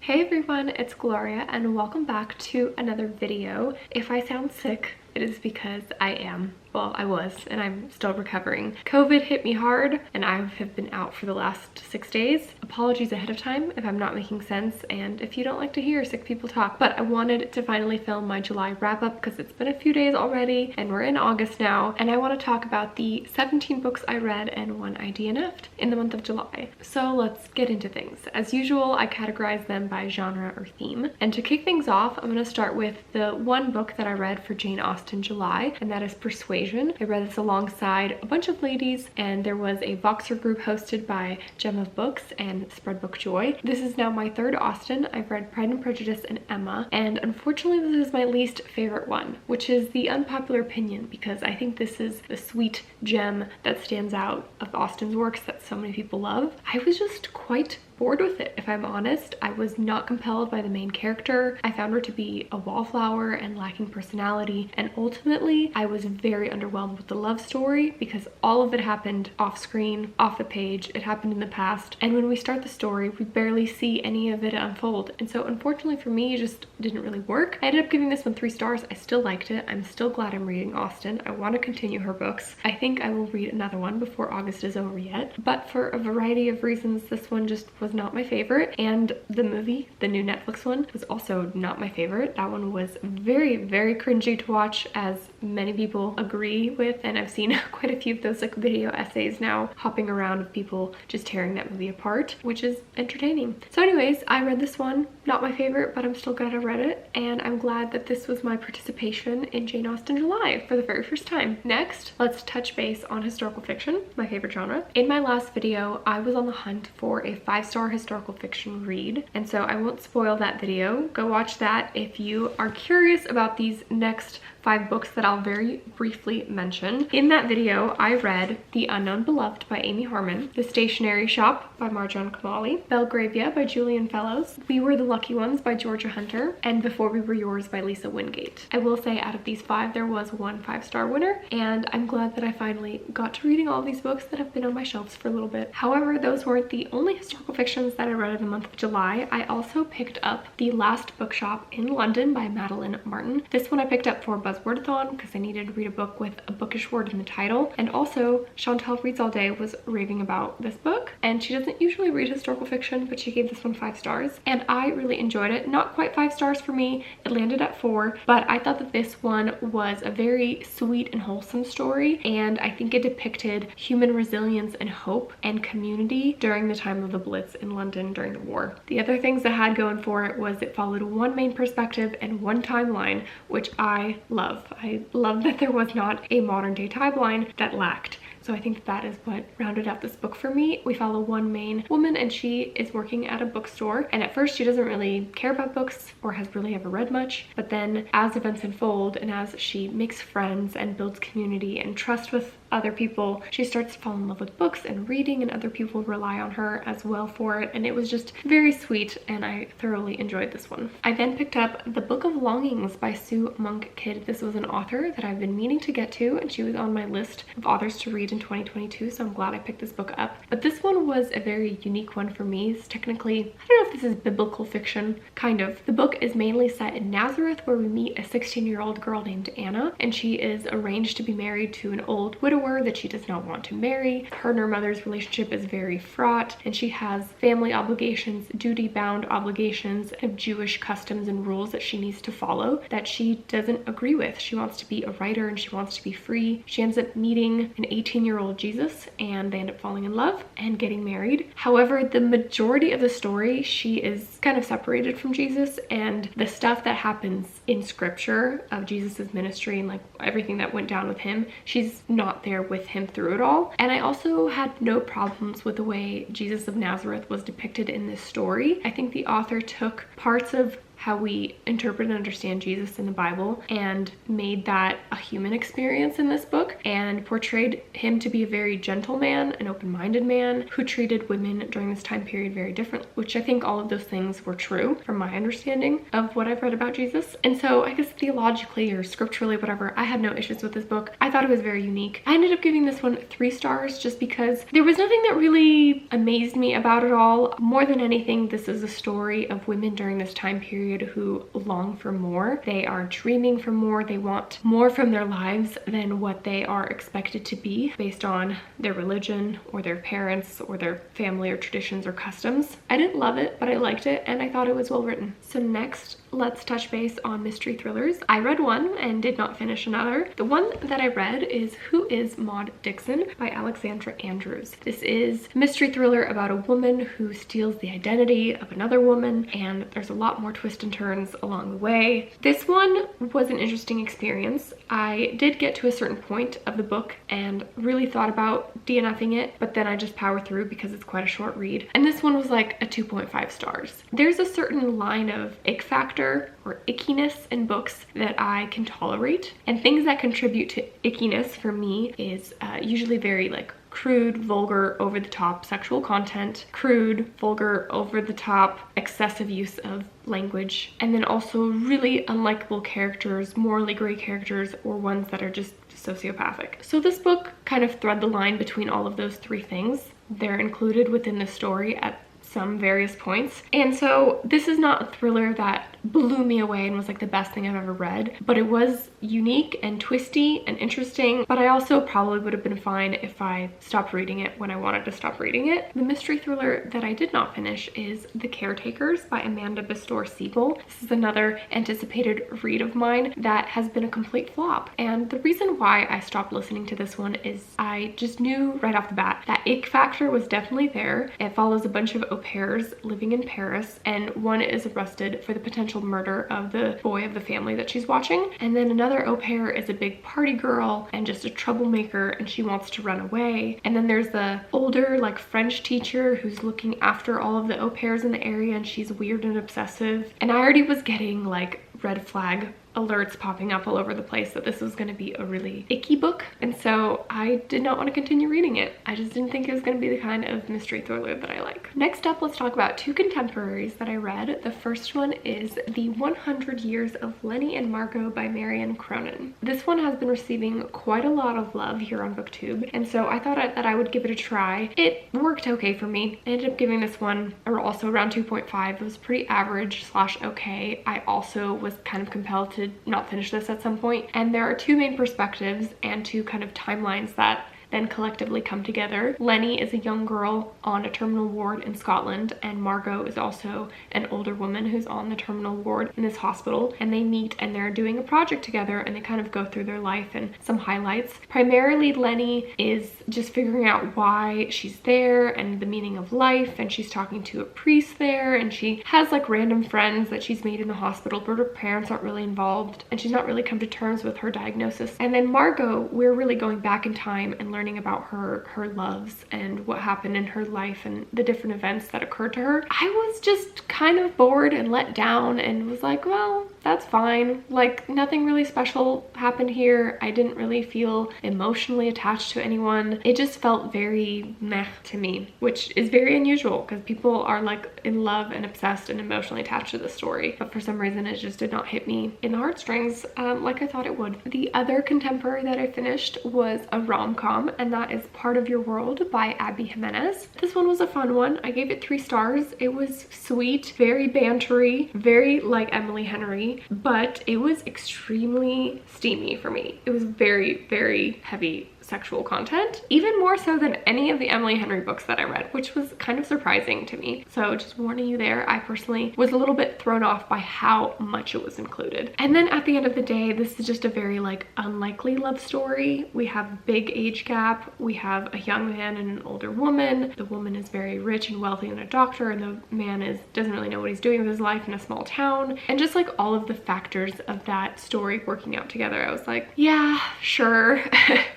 Hey everyone, it's Gloria and welcome back to another video. If I sound sick, it is because I am. Well, I was, and I'm still recovering. COVID hit me hard, and I have been out for the last 6 days. Apologies ahead of time if I'm not making sense, and if you don't like to hear sick people talk. But I wanted to finally film my July wrap-up because it's been a few days already, and we're in August now, and I want to talk about the 17 books I read and one I DNF'd in the month of July. So let's get into things. As usual, I categorize them by genre or theme. And to kick things off, I'm going to start with the one book that I read for Jane Austen July, and that is Persuasion. I read this alongside a bunch of ladies, and there was a Voxer group hosted by Gem of Books and Spread Book Joy. This is now my third Austen. I've read Pride and Prejudice and Emma, and unfortunately this is my least favorite one, which is the unpopular opinion because I think this is the sweet gem that stands out of Austen's works that so many people love. I was just quite bored with it, if I'm honest. I was not compelled by the main character. I found her to be a wallflower and lacking personality, and ultimately I was very underwhelmed with the love story because all of it happened off screen, off the page. It happened in the past, and when we start the story we barely see any of it unfold, and so unfortunately for me it just didn't really work. I ended up giving this one 3 stars. I still liked it. I'm still glad I'm reading Austen. I want to continue her books. I think I will read another one before August is over yet, but for a variety of reasons this one just was not my favorite, and the movie, the new Netflix one, was also not my favorite. That one was very cringy to watch, as many people agree with, and I've seen quite a few of those like video essays now hopping around of people just tearing that movie apart, which is entertaining. So anyways, I read this one, not my favorite, but I'm still glad I read it, and I'm glad that this was my participation in Jane Austen July for the very first time. Next, let's touch base on historical fiction, my favorite genre. In my last video, I was on the hunt for a 5-star historical fiction read, and so I won't spoil that video. Go watch that if you are curious about these next 5 books that I'll very briefly mention. In that video, I read The Unknown Beloved by Amy Harmon, The Stationery Shop by Marjan Kamali, Belgravia by Julian Fellows, We Were the Lucky Ones by Georgia Hunter, and Before We Were Yours by Lisa Wingate. I will say out of these 5, there was one 5-star winner, and I'm glad that I finally got to reading all these books that have been on my shelves for a little bit. However, those weren't the only historical fictions that I read in the month of July. I also picked up The Last Bookshop in London by Madeline Martin. This one I picked up for Buzzwordathon because I needed to read a book with a bookish word in the title, and also Chantal Reads All Day was raving about this book, and she doesn't usually read historical fiction, but she gave this one 5 stars, and I really enjoyed it. Not quite 5 stars for me, it landed at 4, but I thought that this one was a very sweet and wholesome story, and I think it depicted human resilience and hope and community during the time of the Blitz in London during the war. The other things it had going for it was it followed one main perspective and one timeline, which I love. I love that there was not a modern day timeline that lacked. So I think that is what rounded out this book for me. We follow one main woman, and she is working at a bookstore, and at first she doesn't really care about books or has really ever read much, but then as events unfold and as she makes friends and builds community and trust with other people, she starts to fall in love with books and reading, and other people rely on her as well for it, and it was just very sweet, and I thoroughly enjoyed this one. I then picked up The Book of Longings by Sue Monk Kidd. This was an author that I've been meaning to get to, and she was on my list of authors to read in 2022, so I'm glad I picked this book up. But this one was a very unique one for me. It's technically, I don't know if this is biblical fiction, kind of. The book is mainly set in Nazareth, where we meet a 16-year-old girl named Anna, and she is arranged to be married to an old widower that she does not want to marry. Her and her mother's relationship is very fraught, and she has family obligations, duty-bound obligations of Jewish customs and rules that she needs to follow that she doesn't agree with. She wants to be a writer and she wants to be free. She ends up meeting an 18-year-old Jesus, and they end up falling in love and getting married. However, the majority of the story, she is kind of separated from Jesus, and the stuff that happens in scripture of Jesus's ministry and like everything that went down with him, she's not there with him through it all. And I also had no problems with the way Jesus of Nazareth was depicted in this story. I think the author took parts of how we interpret and understand Jesus in the Bible and made that a human experience in this book and portrayed him to be a very gentle man, an open-minded man who treated women during this time period very differently, which I think all of those things were true from my understanding of what I've read about Jesus. And so I guess theologically or scripturally, whatever, I had no issues with this book. I thought it was very unique. I ended up giving this one 3 stars just because there was nothing that really amazed me about it all. More than anything, this is a story of women during this time period who long for more. They are dreaming for more. They want more from their lives than what they are expected to be based on their religion or their parents or their family or traditions or customs. I didn't love it, but I liked it and I thought it was well written. So next, let's touch base on mystery thrillers. I read one and did not finish another. The one that I read is Who is Maud Dixon by Alexandra Andrews. This is a mystery thriller about a woman who steals the identity of another woman, and there's a lot more twists and turns along the way. This one was an interesting experience. I did get to a certain point of the book and really thought about DNFing it, but then I just powered through because it's quite a short read. And this one was like a 2.5 stars. There's a certain line of ick factor or ickiness in books that I can tolerate, and things that contribute to ickiness for me is usually very like crude, vulgar, over-the-top sexual content, crude, vulgar, over-the-top, excessive use of language, and then also really unlikable characters, morally gray characters, or ones that are just sociopathic. So this book kind of thread the line between all of those 3 things. They're included within the story at some various points. And so this is not a thriller that blew me away and was like the best thing I've ever read, but it was unique and twisty and interesting. But I also probably would have been fine if I stopped reading it when I wanted to stop reading it. The mystery thriller that I did not finish is The Caretakers by Amanda Bestor-Siegel. This is another anticipated read of mine that has been a complete flop. And the reason why I stopped listening to this one is I just knew right off the bat that ick factor was definitely there. It follows a bunch of au pairs living in Paris, and one is arrested for the potential murder of the boy of the family that she's watching, and then another au pair is a big party girl and just a troublemaker, and she wants to run away. And then there's the older like French teacher who's looking after all of the au pairs in the area, and she's weird and obsessive. And I already was getting like red flag alerts popping up all over the place that this was going to be a really icky book, and so I did not want to continue reading it. I just didn't think it was going to be the kind of mystery thriller that I like. Next up, let's talk about 2 contemporaries that I read. The first one is The 100 Years of Lenny and Margot by Marion Cronin. This one has been receiving quite a lot of love here on Booktube, and so I thought that I would give it a try. It worked okay for me. I ended up giving this one also around 2.5. It was pretty average / okay. I also was kind of compelled to not finish this at some point, and there are 2 main perspectives and 2 kind of timelines that then collectively come together. Lenny is a young girl on a terminal ward in Scotland, and Margot is also an older woman who's on the terminal ward in this hospital, and they meet and they're doing a project together, and they kind of go through their life and some highlights. Primarily, Lenny is just figuring out why she's there and the meaning of life, and she's talking to a priest there, and she has like random friends that she's made in the hospital, but her parents aren't really involved, and she's not really come to terms with her diagnosis. And then Margot, we're really going back in time and learning about her loves and what happened in her life and the different events that occurred to her. I was just kind of bored and let down and was like, well, that's fine. Like, nothing really special happened here. I didn't really feel emotionally attached to anyone. It just felt very meh to me, which is very unusual because people are like in love and obsessed and emotionally attached to the story. But for some reason, it just did not hit me in the heartstrings like I thought it would. The other contemporary that I finished was a rom-com, and that is Part of Your World by Abby Jimenez. This one was a fun one. I gave it 3 stars. It was sweet, very bantery, very like Emily Henry, but it was extremely steamy for me. It was very, very heavy sexual content, even more so than any of the Emily Henry books that I read, which was kind of surprising to me. So just warning you there, I personally was a little bit thrown off by how much it was included. And then at the end of the day, this is just a very like unlikely love story. We have big age gap. We have a young man and an older woman. The woman is very rich and wealthy and a doctor, and the man doesn't really know what he's doing with his life in a small town. And just like all of the factors of that story working out together, I was like, yeah, sure.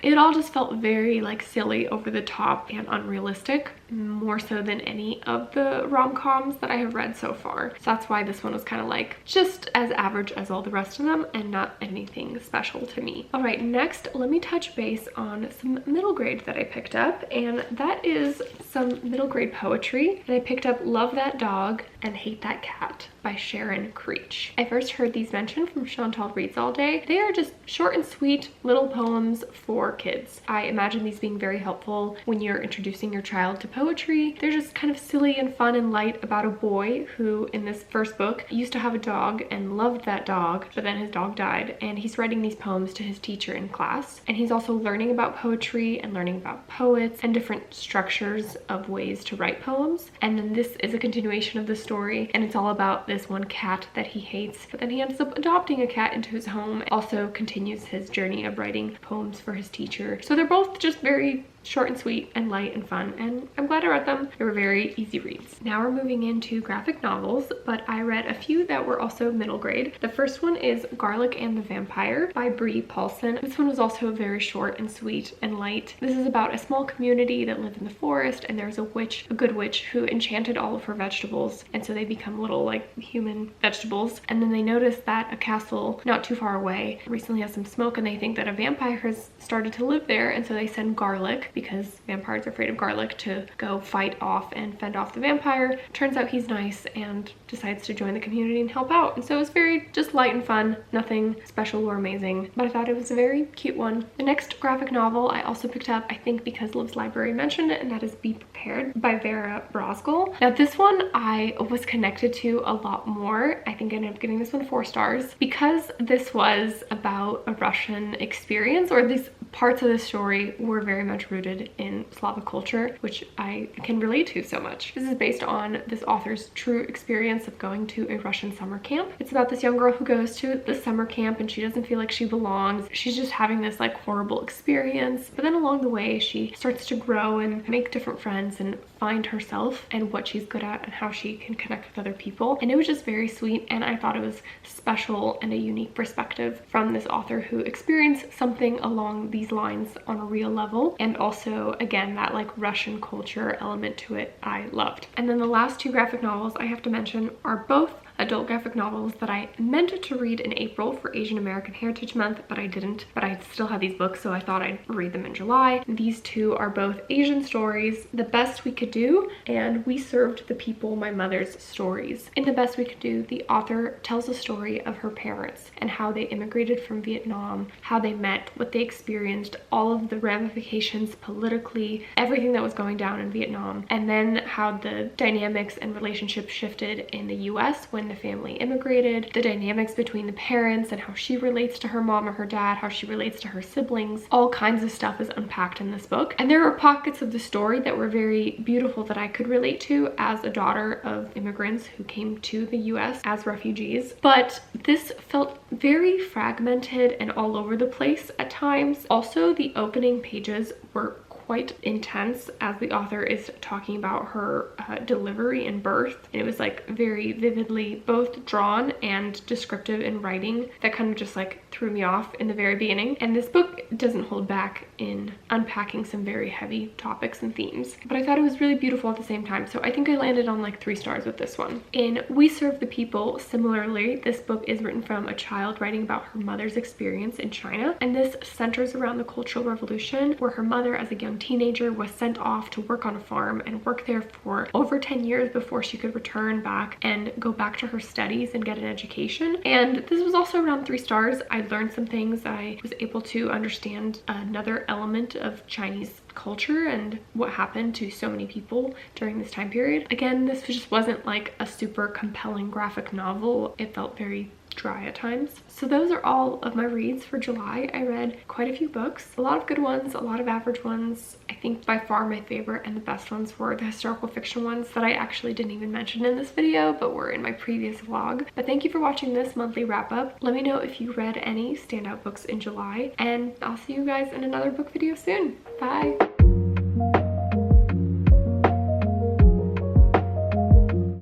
It all just felt very like silly, over the top, and unrealistic. more so than any of the rom-coms that I have read so far. So that's why this one was kind of like just as average as all the rest of them and not anything special to me. All right, next, let me touch base on some middle grade that I picked up, and that is some middle grade poetry. And I picked up Love That Dog and Hate That Cat by Sharon Creech. I first heard these mentioned from Chantal Reads All Day. They are just short and sweet little poems for kids. I imagine these being very helpful when you're introducing your child to poetry. They're just kind of silly and fun and light about a boy who, in this first book, used to have a dog and loved that dog, but then his dog died, and he's writing these poems to his teacher in class. And he's also learning about poetry and learning about poets and different structures of ways to write poems. And then this is a continuation of the story, and it's all about this one cat that he hates, but then he ends up adopting a cat into his home. Also continues his journey of writing poems for his teacher. So they're both just very short and sweet and light and fun, and I'm glad I read them. They were very easy reads. Now we're moving into graphic novels, but I read a few that were also middle grade. The first one is Garlic and the Vampire by Bree Paulson. This one was also very short and sweet and light. This is about a small community that live in the forest, and there's a witch, a good witch, who enchanted all of her vegetables, and so they become little like human vegetables. And then they notice that a castle not too far away recently has some smoke, and they think that a vampire has started to live there, and so they send Garlic, because vampires are afraid of garlic, to go fight off and fend off the vampire. Turns out he's nice and decides to join the community and help out. And so it was very just light and fun, nothing special or amazing, but I thought it was a very cute one. The next graphic novel I also picked up, I think because Liv's Library mentioned it, and that is Be Prepared by Vera Brosgol. Now this one I was connected to a lot more. I think I ended up giving this one 4 stars because this was about a Russian experience, or these parts of the story were very much rooted in Slavic culture, which I can relate to so much. This is based on this author's true experience of going to a Russian summer camp. It's about this young girl who goes to the summer camp and she doesn't feel like she belongs. She's just having this like horrible experience, but then along the way she starts to grow and make different friends and find herself and what she's good at and how she can connect with other people. And it was just very sweet, and I thought it was special and a unique perspective from this author who experienced something along these lines on a real level, and also again that like Russian culture element to it I loved. And then the last 2 graphic novels I have to mention are both adult graphic novels that I meant to read in April for Asian American Heritage Month, but I didn't. But I still have these books, so I thought I'd read them in July. These 2 are both Asian stories, The Best We Could Do and We Served the People My Mother's Stories. In The Best We Could Do, the author tells the story of her parents and how they immigrated from Vietnam, how they met, what they experienced, all of the ramifications politically, everything that was going down in Vietnam, and then how the dynamics and relationships shifted in the US when the family immigrated, the dynamics between the parents and how she relates to her mom or her dad, how she relates to her siblings. All kinds of stuff is unpacked in this book, and there were pockets of the story that were very beautiful that I could relate to as a daughter of immigrants who came to the US as refugees. But this felt very fragmented and all over the place at times. Also, the opening pages were quite intense as the author is talking about her delivery and birth, and it was like very vividly both drawn and descriptive in writing that kind of just like threw me off in the very beginning. And this book doesn't hold back in unpacking some very heavy topics and themes, but I thought it was really beautiful at the same time, so I think I landed on like 3 stars with this one. In We Serve the People, similarly, this book is written from a child writing about her mother's experience in China, and this centers around the Cultural Revolution, where her mother as a young teenager was sent off to work on a farm and work there for over 10 years before she could return back and go back to her studies and get an education. And this was also around 3 stars. I learned some things. I was able to understand another element of Chinese culture and what happened to so many people during this time period. Again, this just wasn't like a super compelling graphic novel. It felt very dry at times. So those are all of my reads for July. I read quite a few books, a lot of good ones, a lot of average ones. I think by far my favorite and the best ones were the historical fiction ones that I actually didn't even mention in this video, but were in my previous vlog. But thank you for watching this monthly wrap up. Let me know if you read any standout books in July, and I'll see you guys in another book video soon. Bye!